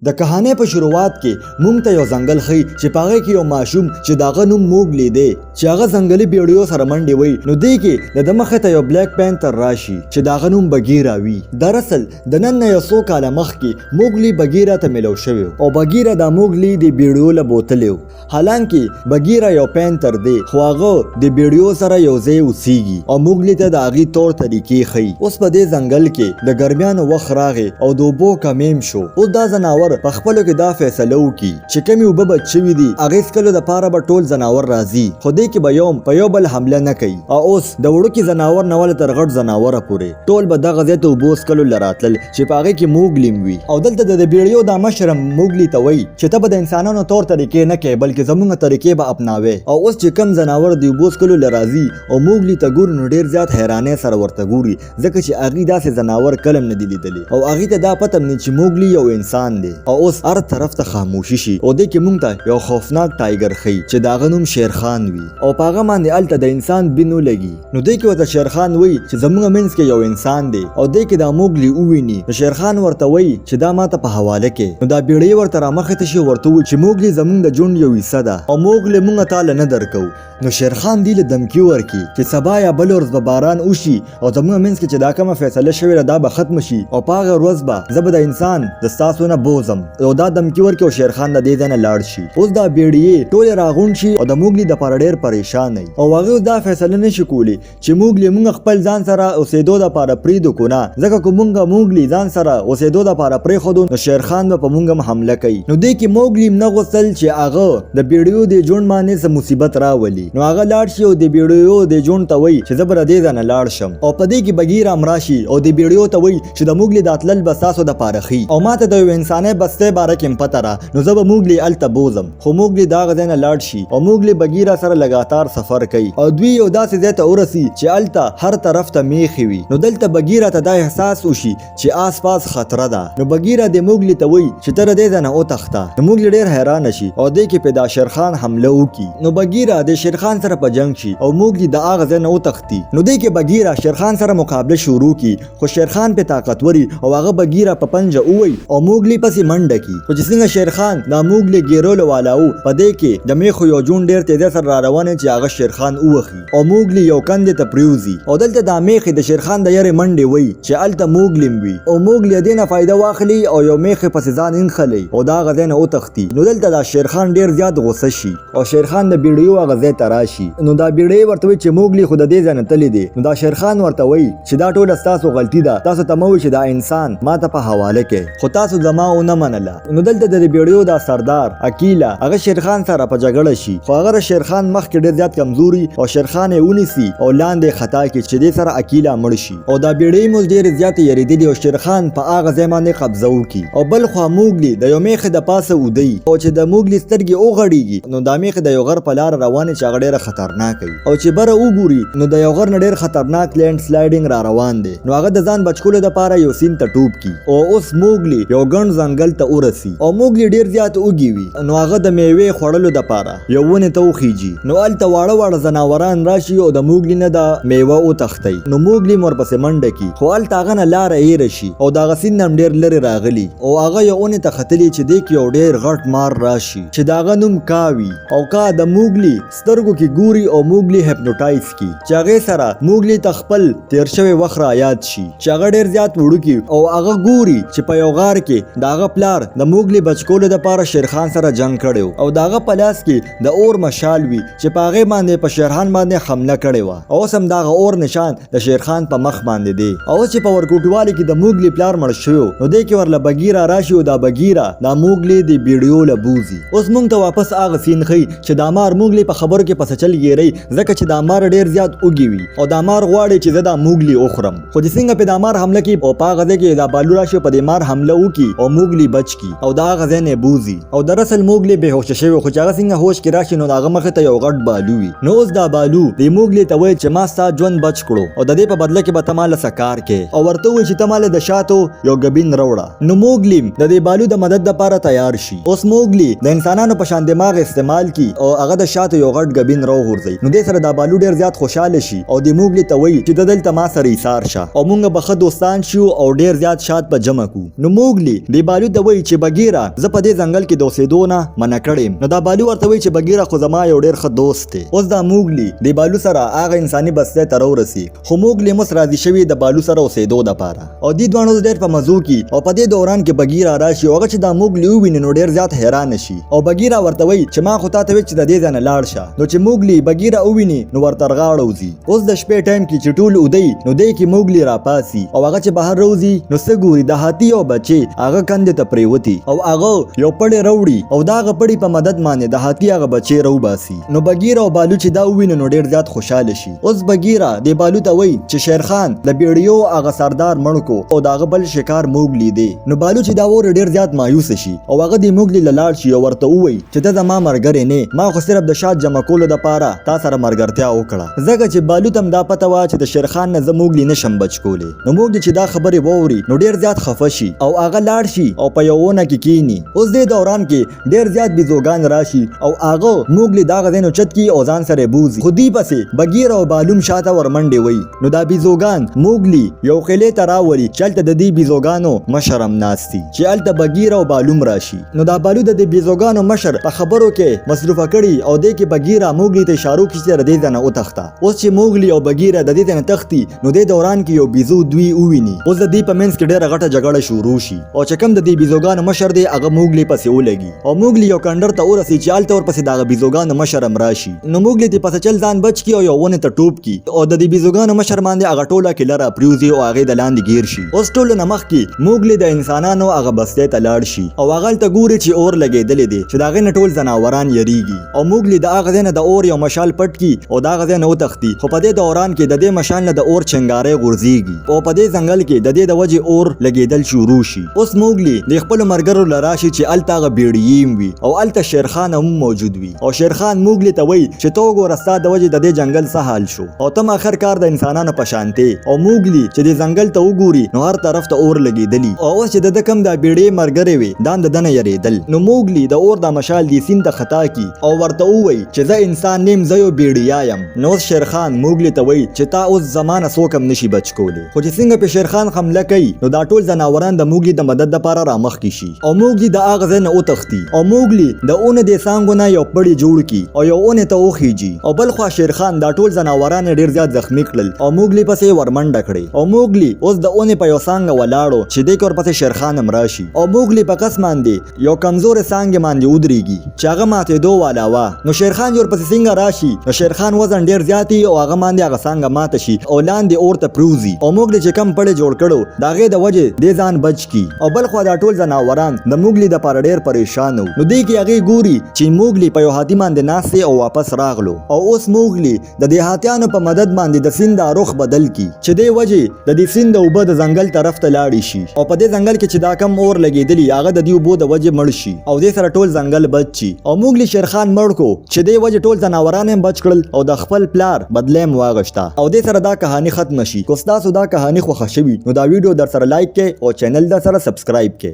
د کہانی په شروعات کې مونږ ته یو ځنګل خي چې پاغه کې یو ماشوم چې داغه نوم موګلی دی چې هغه ځنګلي بیړیو سره منډي وي نو دی کې د مخه ته یو بلیک پینتر راشي چې داغه نوم بغیرا وي. دراصل د نن نه یو څو کاله مخکې موګلی بغیرا ته ملو شوی او بغیرا د موګلی د بیړیو له بوتلو. حالانکه بغیرا یو پینتر دی خو هغه د بیړیو سره یو ځای اوسېږي او موګلی ته د هغې طور طریقې ښیي. اوس په دې ځنګل کې د ګرمیانو وخت راغی او د اوبو کمیم شو. اوس دا ځناور په خپلو کې دا فیصله وکړي چې کمې اوبه به چوي دي هغې څکلو دپاره به ټول ځناور راځي خو دې کې به یوم په یو بل حمله نه کوي. او اوس د وړوکي ځناور نه ولې تر غټ ځناوره پورې ټول به دغه ځای ته اوبو څکلو له راتلل چې په هغې کې موګلی وي. او دلته د بیړیو دا مشر موګلی ته وایي چې ته به د انسانانو طور طریقې نه کوې بلکې زموږ طریقې به اپناوې. او اوس چې کم ځناور د اوبو څکلو له راځي او موګلی ته ګوري نو ډېر زیات حیرانۍ سره ورته ګوري ځکه چې هغې داسې ځناور کلم نه دي لیدلي او هغې ته دا پته هم نه چې موګلی یو انسان دی. او اوس هر طرف ته خاموشي شي او دې کې مونږ ته یو خوفناک ټایګر ښیي چې د هغه نوم شیرخان وي او په هغه باندې هلته د انسان بین ولګي. نو دې کې ورته شیرخان وایي چې زموږ منځ کې یو انسان دی او دې کې دا موګلی وویني نو شیرخان ورته وایي چې دا ماته په حواله کې. نو دا بیړۍ ورته رامخې ته شي ورته وایي چې موګلی زموږ د ژوند یو حصه ده او موګلی مونږ تاله نه درکو. نو شیرخان دې له دمکي ورکړي چې سبا یا بل ورځ به باران وشي او زموږ منځ کې چې دا کومه فیصله شوې ده دا به ختم شي او په هغه ورځ به زه به د انسان د ستاسو نه بوزم او دا دمکي ورکړي او شیرخان د دې ځای نه لاړ شي. اوس دا بیړۍ ټولې راغونډ شي او د موګلی دپاره ډېر پریشان وي او هغې اوس دا فیصله نشي کولی چې موګلی مونږ خپل ځان سره اوسېدو دپاره پرېږدو که نه ځکه که مونږ موګلی ځان سره اوسېدو دپاره پرېښودو نو شیرخان به په مونږ هم حمله کوي. نو دې کې موګلی هم نه غوښتل چې هغه د بیړیو د ژوند باندې څه مصیبت راولي. نو هغه لاړ شي او د بیړیو د ژوند ته وایي چې زه به له دې ځای نه لاړ شم او په دې کې بغیرا هم راشي او د بیړیو ته وایي چې د موګلی دا تلل به ستاسو دپاره ښي او ما ته د یو انساني بستې باره کې هم پته را نو زه به موګلی هلته بوزم. خو موګلی د هغه ځای نه لاړ شي او موګلی بغیرا سره لګاتار سفر کوي او دوی یو داسې ځای ته ورسي چې هلته هر طرف ته میخې وي. نو دلته بغیرا ته دا احساس وشي چې آس پاس خطره ده. نو بغیرا د موګلی ته وایي چې ته له دې ځای نه وتښته. نو موګلی ډېر حیرانه شي او دې کې په دا شیرخان حمله وکړي. نو بغیرا د شیرخان سره په جنګ شي او موګلی د هغه ځای نه وتښتي. نو دې کې بغیرا شیرخان سره مقابله شروع کړي خو شیرخان په طاقتوري او هغه بغیرا په پنجه ووي او موګلی پسې منډه کړي. خو چې څنګه شیرخان دا موګلی ګیرولو والا و په دې کې د میخو یو جون ډېر تیزه سره را روان چې هغه شیرخان ووخي او موګلی یو کندې ته پریوزي او دلته دا میخې د شیرخان د یارې منډې وي چې هلته موګلی وي او موګلی دې نه فایده واخلي او یو میخې پسې ځان انخلي او د هغه ځای نه وتښتي. نو دلته دا شیرخان ډېر زیات غوسه شي او شیرخان د بیړیو هغه ځای ته راشي. نو دا بیړۍ ورته وایي چې موګلی خو د دې ځای نه تللی دی. نو دا شیرخان ورته وایي چې دا ټوله ستاسو غلطي ده تاسو ته مه وایي چې دا انسان ما ته په حواله کې خو تاسو زما ونه منله. نو دلته د بیړیو دا سردار اکیلا هغه شیرخان سره په جګړه شي خو هغه شیرخان مخکې ډېر زیات کمزوري او شیرخان یې ونیسي او لاندې خطا کړي چې دې سره اکیلا مړ شي او دا بیړۍ مو ډېرې زیاتې یریدلي او شیرخان په هغه ځای باندې قبضه وکړي. او بل خوا موګلی د یو میخې د پاسه ودی او چې د موګلی سترګې وغړېږي نو دا میخې د یو غر په لاره روانې چې هغه ډېره خطرناکه وي او چې بره وګوري نو د یو غر نه ډېر خطرناک لینډ سلایډینګ را روان دی. نو هغه د ځان بچکولو دپاره یو سیند ته ټوپ کړي او اوس موګلی یو ګڼ ځنګل ته ورسي او موګلی ډېر زیات وږي وي. نو هغه د میوې خوړلو دپاره یو ونې ته وخیږي. نو هلته واړه واړه ځناوران راشي او د موګلی نه دا میوه وتښتوي. نو موګلی هم ورپسې منډه کړي خو هلته هغه نه لاره هیره شي او د هغه سیند هم ډېر لرې راغلي او هغه یو ونې ته ختلي چې دې کې یو ډېر غټ مار راشي چې د هغه نوم کا وي او کا د موګلی سترګو کې ګوري او موګلی هپنوټایز کړي چې هغې سره موګلی ته خپل تیر شوی وخت را یاد شي چې هغه ډېر زیات وړوکي او هغه ګوري چې په یو غار کې د هغه پلار د موګلی بچکولو دپاره شیرخان سره جنګ کړی او د هغه په لاس کې د اور مشال وي چې په هغې باندې په شیرخان باندې حمله کړې وه او اوس هم د هغه اور نشان د شیرخان په مخ باندې دی. او اوس چې په ورکوټوالي کې د موګلی پلار مړ شوی نو دې کې ورله بغیرا راشي او دا بغیرا دا موګلی د بیړیو له بوزي. اوس مونږ ته واپس هغه سین ښیي چې دا مار موګلی په خبرو کې پسه چل ګیری ځکه چې دا مار ډېر زیات وږي وي او دا مار غواړي چې زه دا موګلی وخورم. خو چې څنګه په دا مار حمله کوي او په هغه ځای کې دا بالو راشي په دې مار حمله وکړي او موګلی بچ کړي او د هغه ځای نه بوزي او دراصل موګلی بېهوشه شوی خو چې هغه څنګه هوش کې راشي نو د هغه مخې ته یو غټ بالو وي. نو اوس دا بالو د موګلی ته وایي چې ما ستا ژوند بچ کړو او د دې په بدله کې به ته ماله څه کار کوې او ورته وایي چې ته ماله د شاتو یو ګبین راوړه. نو موګلی د دې بالو د مدد دپاره تیار شي. اوس موګلی د انسانانو په شان دماغ استعمال کړي او هغه د شاتو یو غټ ګبین راوغورځوي. نو دې سره دا بالو ډېر زیات خوشحاله شي او د موګلی ته وایي چې ته دلته ما سره ایثار شه او مونږ به ښه دوستان شو او ډېر زیات شات په جمع کړو. نو موګلی د بالو د وای چې بغیرا ز په دې ځنګل کې د اوسېدو نه منع کړم. نو دا بالو ورته وای چې بغیرا خو زما یو ډیر ښه دوست دی. اوس دا موغلی د بالو سره هغه انساني بسته ته ورسی خو موغلی مس راضي شوی د بالو سره اوسېدو د پاره او دې دوانو ډیر په مزو کې او په دې دوران کې بغیرا راشي او هغه چې دا موغلی وویني نو ډیر زیات حیران شي او بغیرا ورته وای چې ما خو ته وی چې د دې ځنه لاړ شه. نو چې موغلی بغیرا وویني نو ورته غاړه وزي. اوس د شپې ټایم کې چې ټول ودی نو دې کې موغلی را پاسي او هغه چې بهر روزي نو سګوري د هاتی او بچي هغه کندې ته پریوتی او هغه یو پړې وروړي او دا غپړې په مدد باندې د هاتی هغه بچي رو باسي. نو بغیرا او بالو چې دا وویني نو ډیر زیات خوشاله شي. اوس بغیرا د بالو ته وای چې شیرخان د بیړیو هغه سردار مړکو او دا بل شکار موغلی دی. نو بالو چې دا ور ډیر زیات مایوس شي او هغه د موغلی لاړ شي او ورته وای چې ته زما مرګره نه ما خو صرف د شات جمع کولو د پاره تا سره مرګرتیا وکړه. ځکه چې بالو تم دا پته وا چې د شیرخان نه موغلی نشم بچ کولی. نو موغلی چې دا خبره ووري نو ډیر زیات خفه شي او هغه لاړ شي او په یوونه کې کینی. اوس د دوران کې ډیر زیات بيزوګان راشي او هغه موغلی دا غزنو چت کی او ځان سره بوزي. خودی پسې بغیرا او بالوم شاته ورمنډي وای. نو دا بيزوګان موغلی یو خله تراولي چلته د دې بيزوګانو مشرم ناشتي چې الته بغیرا او بالوم راشي. نو دا بالو د بيزوګانو مشر په خبرو کې مصروفه کړي او د کې بغیرا موغلی ته اشاره کوي چې ردی ځنه او تخته. اوس چې موغلی او بغیرا د دې ځنه تختی نو د دوران کې یو بيزو دوی وویني. اوس د دې په منځ کې ډېره غټه جګړه شروع شي او چې کوم د دې بيزوګانو مشر دی هغه موغلی پسې ولګي او موغلی یو کندر ته ورسي چې الته ور پسې دا بيزوګانو مشر راشي. نو موغلی دې پسې چل ځان بچ کی او یو ونه ته ټوپ کی او د دې بيزوګانو مشر باندې هغه ټوله کې لره پریوزي او هغه د لاندې گیر شي. اوس ټول نمخ کې موغلی د انسانانو هغه بسته ته لاړ شي او هغه ته ګوري چې اور لګیدل دي چې داغه نه ټول زناوران یریږي او موغلی د هغه نه د اور یو مشال پټ کی او دا غزه نه وتختی. خو په دې دوران کې د دې مشال نه د اور چنګارې غورځيږي او په دې ځنګل کې د دې د وجه اور لګیدل شروع شي. اوس موغلی د خپل مرګرو لراشي چې الته بیړیم وي او الته شیرخان هم موجود وي او شیرخان موغلی ته وای چې تو ګورستا د وجه د دې جنگل څه حال شو او تم اخر کار د انسانانو په شانته او موغلی چې د ځنګل ته وګوري نو هر طرف ته اور لګیدلی او اوس چې د کم د بیړې مرګره وي دان د دنه یریدل. نو موغلی د اور د مشال دی سین ته خطا کی او ورته وای چې زه انسان نیم زه یو بیړیایم. نو شیرخان موغلی ته وای چې تا اوس زمانه سوکم نشي بچ کولی. خو چې څنګه په شیرخان حمله کوي نو دا ټول زناوران د موغلی د مدد لپاره رامخ کی شي او موغلی د اغه نه او تختی او موغلی د اون د سانګونه یو پړی جوړ کی او یو اون ته اوخیږي او بل خو شیرخان دا ټول زناوران ډیر زیات زخمی کړل او موغلی پسې ورمنډه کړي او موغلی اوس د اون په یو سانګ ولاړو چې د کور پسې شیرخان امراشي او موغلی په قسم باندې یو کمزور سانګ باندې ودرېږي چې هغه ماته دوه والا نو شیرخان ور پسې څنګه راشي نو شیرخان وزن ډیر زیاتی او هغه باندې هغه سانګ ماته شي او لاندې اور ته پروزي او موغلی چې کم پړې جوړ کړو داغه د وجه د ځان بچ کی او بل خو دا ټول زناوران د موغلی د پر ډیر پریشان نو دې کې هغه ګوري چې موغلی په یو هاتي باندې ناسه او واپس راغلو او اوس موغلی د دې هاتیانو په مدد باندې د سیند رخ بدل کی چې د وجه د دې سیند او بد ځنګل طرف ته لاړ شي او په دې ځنګل کې چې دا کم اور لګیدلی هغه د دې بو د وجه مړ شي او دې سره ټول ځنګل بچ شي او موغلی شیرخان مړ کو چې دې وجه ټول زناوران هم بچ کړل او د خپل پلار بدلیم واغشتا او دې سره دا کہانی ختم شي. کو تاسو دا کہانی خوښ شوي نو دا ویډیو در سره لایک کړئ او چینل در سره سبسکرایب کړئ.